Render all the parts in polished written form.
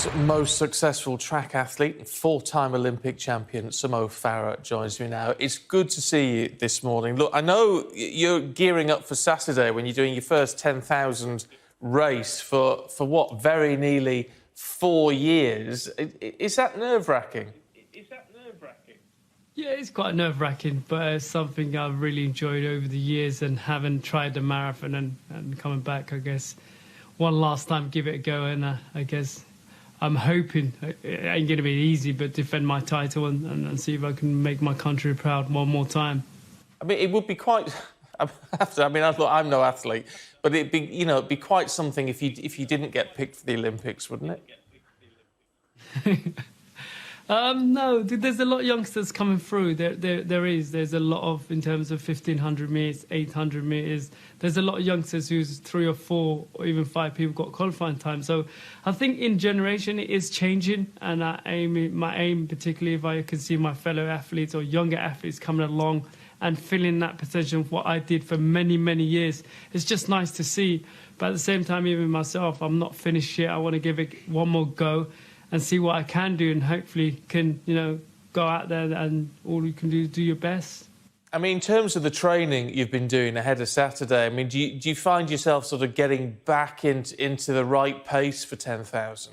Britain's most successful track athlete and four-time Olympic champion, Mo Farah, joins me now. It's good to see you this morning. Look, I know you're gearing up for Saturday when you're doing your first 10,000 race for what, very nearly 4 years. Is that nerve-wracking? Yeah, it's quite nerve-wracking, but it's something I've really enjoyed over the years, and having tried the marathon and coming back, I guess, one last time, give it a go, and I guess I'm hoping it ain't going to be easy, but defend my title and see if I can make my country proud one more time. I mean, it would be quite... I'm no athlete, but it'd be quite something if you didn't get picked for the Olympics, wouldn't it? No, there's a lot of youngsters coming through. There's a lot of, in terms of 1,500 metres, 800 metres. There's a lot of youngsters who's 3 or 4 or even 5 people got qualifying time. So I think in generation it is changing, and my aim, particularly if I can see my fellow athletes or younger athletes coming along and filling that potential of what I did for many, many years. It's just nice to see. But at the same time, even myself, I'm not finished yet. I want to give it one more go and see what I can do, and hopefully can, go out there and all you can do is do your best. I mean, in terms of the training you've been doing ahead of Saturday, I mean, do you find yourself sort of getting back into the right pace for 10,000?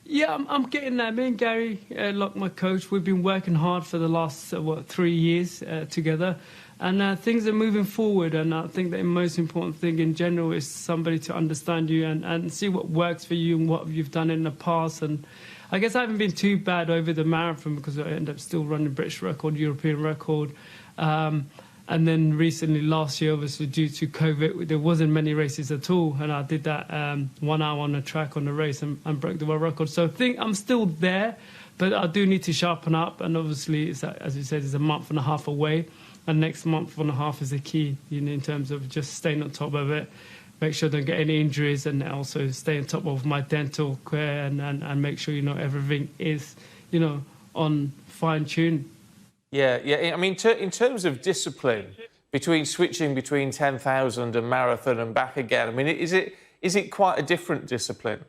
Yeah, I'm getting there. Me and Gary, like my coach, we've been working hard for the last, 3 years together. And things are moving forward, and I think the most important thing in general is somebody to understand you and see what works for you and what you've done in the past. And I guess I haven't been too bad over the marathon because I ended up still running British record, European record. And then recently, last year, obviously due to COVID, there wasn't many races at all, and I did that 1 hour on the track on the race and broke the world record. So I think I'm still there, but I do need to sharpen up. And obviously, as you said, it's a month and a half away. And next month and a half is the key, in terms of just staying on top of it, make sure I don't get any injuries, and also stay on top of my dental care and make sure, everything is, on fine tune. Yeah. I mean, in terms of discipline, switching between 10,000 and marathon and back again, I mean, is it quite a different discipline?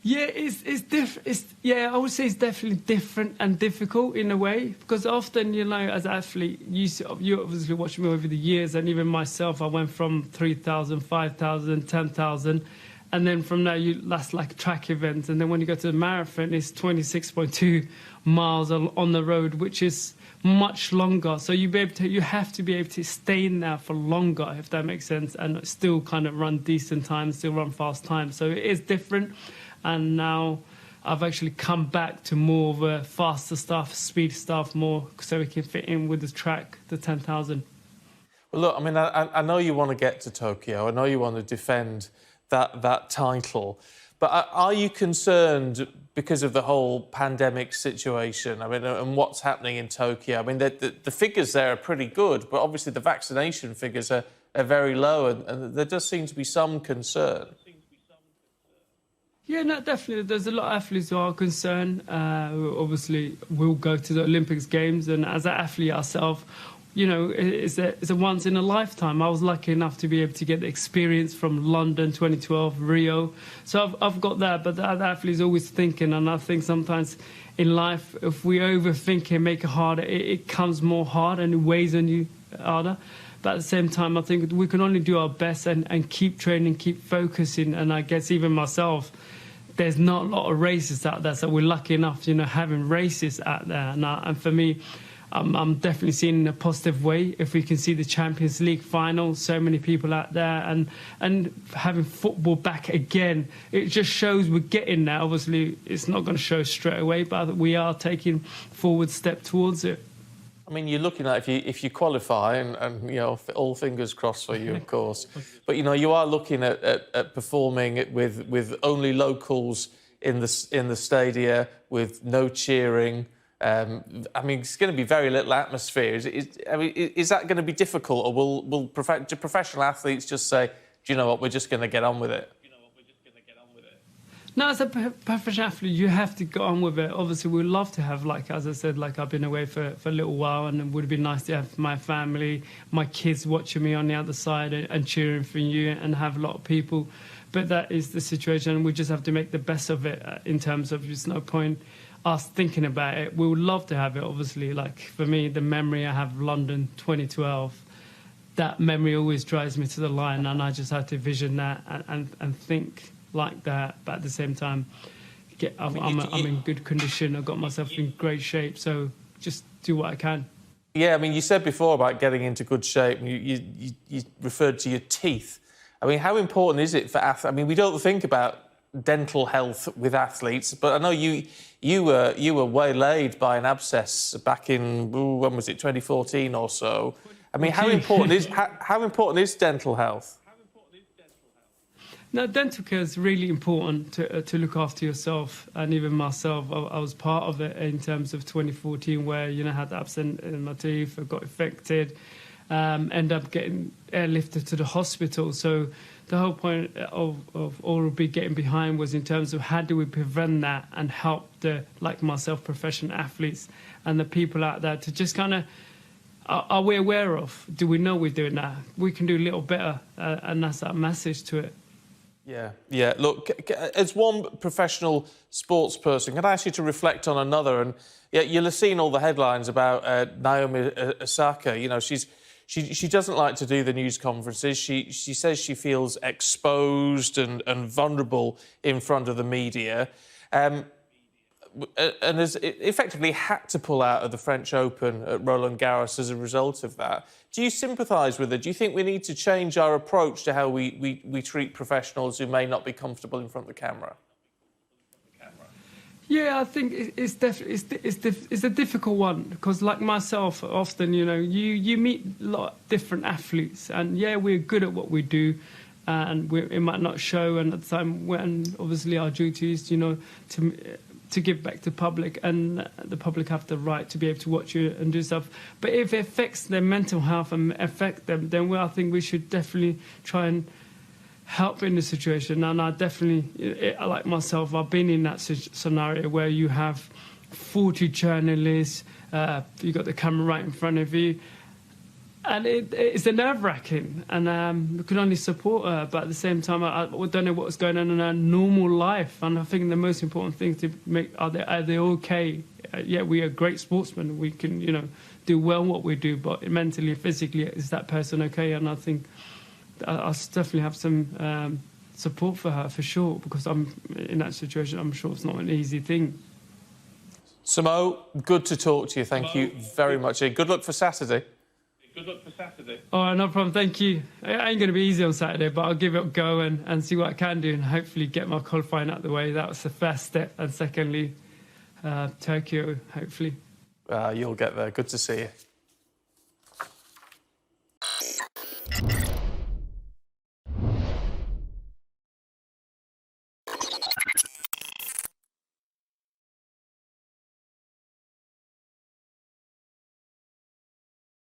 Yeah, it's different. I would say it's definitely different and difficult in a way, because often, as an athlete, you obviously watch me over the years, and even myself, I went from 3,000, 5,000, 10,000, and then from there, that's like track events, and then when you go to the marathon, it's 26.2 miles on the road, which is much longer. So you have to be able to stay in there for longer, if that makes sense, and still kind of run decent times, still run fast times. So it is different. And now I've actually come back to more of a faster stuff, speed stuff more, so we can fit in with the track, the 10,000. Well, look, I mean, I know you want to get to Tokyo. I know you want to defend that title. But are you concerned because of the whole pandemic situation? I mean, and what's happening in Tokyo? I mean, the figures there are pretty good, but obviously the vaccination figures are very low, and there does seem to be some concern. Yeah, no, definitely. There's a lot of athletes who are concerned. Who obviously will go to the Olympics Games, and as an athlete ourselves, it's a once in a lifetime. I was lucky enough to be able to get the experience from London 2012, Rio. So I've got that, but the other athlete is always thinking, and I think sometimes in life, if we overthink and make it harder, it comes more hard and it weighs on you harder. But at the same time, I think we can only do our best and keep training, keep focusing. And I guess even myself, there's not a lot of races out there, so we're lucky enough, having races out there. And for me, I'm definitely seeing it in a positive way. If we can see the Champions League final, so many people out there, and having football back again, it just shows we're getting there. Obviously, it's not going to show straight away, but we are taking forward step towards it. I mean, you're looking at if you qualify, and all fingers crossed for you, of course. But you are looking at performing with only locals in the stadia, with no cheering. I mean, it's going to be very little atmosphere. Is that going to be difficult, or do professional athletes just say, do you know what, we're just going to get on with it? No, as a professional athlete, you have to go on with it. Obviously, we'd love to have, like, as I said, like, I've been away for a little while, and it would be nice to have my family, my kids watching me on the other side and cheering for you, and have a lot of people. But that is the situation, and we just have to make the best of it in terms of there's no point us thinking about it. We would love to have it, obviously. Like, for me, the memory I have of London 2012, that memory always drives me to the line, and I just have to vision that and think like that, but at the same time, I'm in good condition. I've got myself in great shape, so just do what I can. Yeah, I mean, you said before about getting into good shape, and you referred to your teeth. I mean, how important is it for athletes? I mean, we don't think about dental health with athletes, but I know you were waylaid by an abscess back in, when was it, 2014 or so. I mean, how important is dental health? No, dental care is really important to look after yourself, and even myself, I was part of it in terms of 2014, where, you know, I had abscess in my teeth, I got infected, ended up getting airlifted to the hospital. So the whole point of all we'll be getting behind was in terms of how do we prevent that and help the, like myself, professional athletes and the people out there to just kind of, are we aware of? Do we know we're doing that? We can do a little better, and that's our message to it. Yeah. Look, as one professional sports person, can I ask you to reflect on another? And yeah, you'll have seen all the headlines about Naomi Osaka. You know, she doesn't like to do the news conferences. She says she feels exposed and vulnerable in front of the media. And has effectively had to pull out of the French Open at Roland Garros as a result of that. Do you sympathise with her? Do you think we need to change our approach to how we treat professionals who may not be comfortable in front of the camera? Yeah, I think it's a difficult one, because, like myself, often, you know, you meet a lot of different athletes, and yeah, we're good at what we do, and it might not show, and at the time when obviously our duty is, you know, to give back to public, and the public have the right to be able to watch you and do stuff. But if it affects their mental health and affect them, then I think we should definitely try and help in the situation. And I definitely, like myself, I've been in that scenario where you have 40 journalists, you've got the camera right in front of you, and it's nerve-wracking, and we can only support her, but at the same time, I don't know what's going on in her normal life, and I think the most important thing to make, are they okay? Yeah, we are great sportsmen, we can, you know, do well what we do, but mentally, physically, is that person okay? And I think I definitely have some support for her, for sure, because I'm in that situation. I'm sure it's not an easy thing. So, Mo, good to talk to you. Thank you very much. Good luck for Saturday. Oh, no problem. Thank you. It ain't going to be easy on Saturday, but I'll give it a go and see what I can do, and hopefully get my qualifying out of the way. That was the first step. And secondly, Tokyo, hopefully. You'll get there. Good to see you.